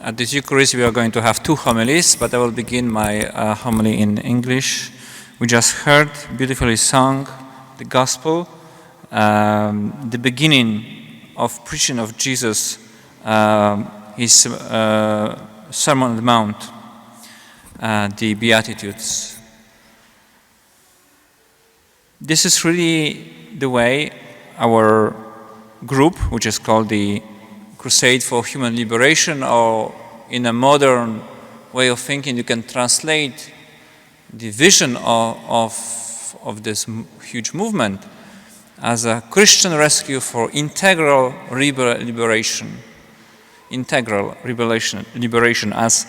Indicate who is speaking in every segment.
Speaker 1: At this Eucharist, we are going to have two homilies, but I will begin my homily in English. We just heard, beautifully sung, the Gospel, the beginning of preaching of Jesus, his Sermon on the Mount, the Beatitudes. This is really the way our group, which is called the Crusade for Human Liberation, or in a modern way of thinking, you can translate the vision of this huge movement as a Christian rescue for integral liberation. Integral liberation, as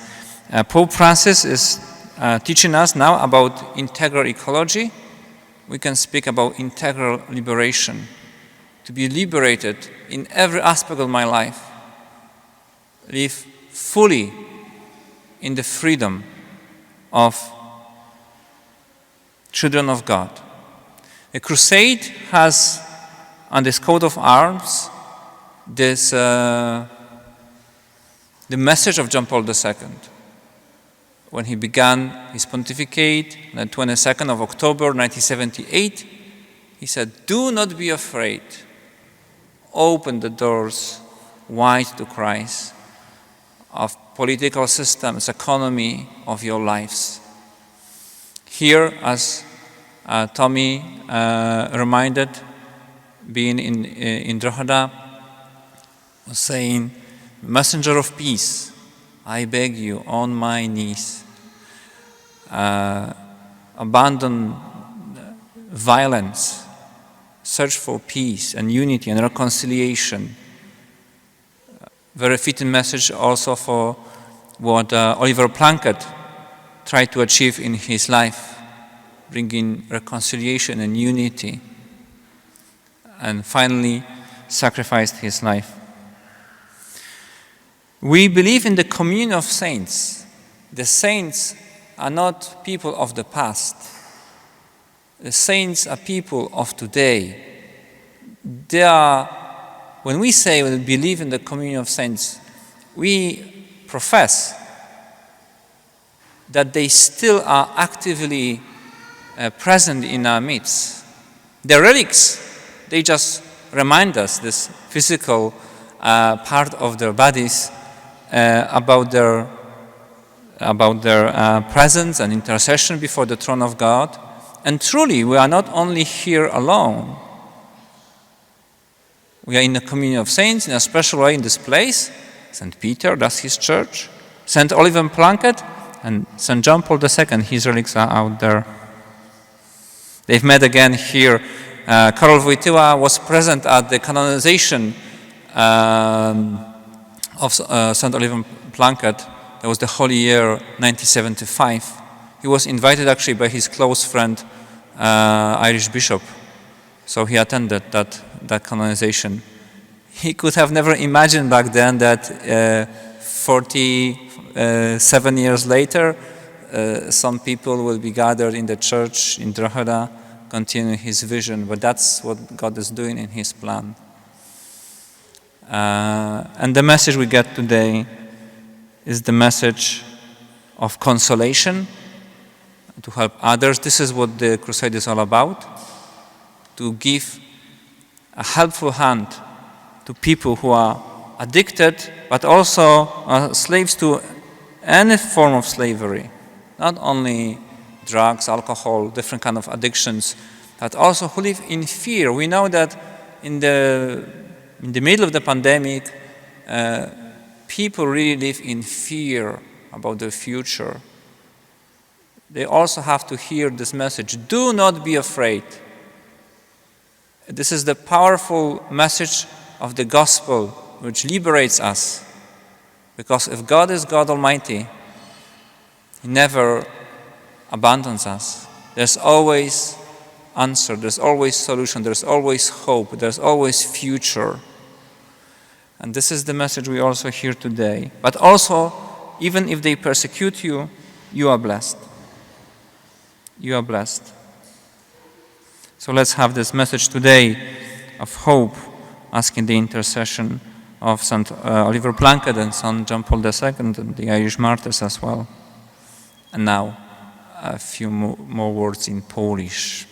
Speaker 1: Pope Francis is teaching us now about integral ecology. We can speak about integral liberation, to be liberated in every aspect of my life, live fully in the freedom of children of God. A crusade has on this coat of arms this the message of John Paul II. When he began his pontificate on the 22nd of October 1978, he said, "Do not be afraid. Open the doors wide to Christ, of political systems, economy, of your lives." Here, as Tommy reminded, being in Drogheda, was saying, "Messenger of peace, I beg you on my knees, abandon violence, search for peace and unity and reconciliation." Very fitting message also for what Oliver Plunkett tried to achieve in his life, bringing reconciliation and unity, and finally sacrificed his life. We believe in the communion of saints. The saints are not people of the past. The saints are people of today. When we say we believe in the communion of saints, we profess that they still are actively present in our midst. The relics, they just remind us, this physical part of their bodies, about their presence and intercession before the throne of God. And truly, we are not only here alone. We are in the communion of saints in a special way in this place. St. Peter, that's his church. St. Oliver Plunkett and St. John Paul II, his relics are out there. They've met again here. Karol Wojtyła was present at the canonization of St. Oliver Plunkett. That was the Holy Year 1975. He was invited actually by his close friend, Irish bishop. So he attended that canonization. He could have never imagined back then that 47 years later, some people will be gathered in the church in Drogheda, continuing his vision. But that's what God is doing in his plan. And the message we get today is the message of consolation, to help others. This is what the crusade is all about, to give a helpful hand to people who are addicted, but also are slaves to any form of slavery, not only drugs, alcohol, different kind of addictions, but also who live in fear. We know that in the middle of the pandemic, people really live in fear about the future. They also have to hear this message: do not be afraid. This is the powerful message of the gospel which liberates us. Because if God is God Almighty, He never abandons us. There's always answer, there's always solution, there's always hope, there's always future. And this is the message we also hear today. But also, even if they persecute you, you are blessed. You are blessed. So let's have this message today of hope, asking the intercession of St. Oliver Plunkett and St. John Paul II, and the Irish martyrs as well. And now a few more words in Polish.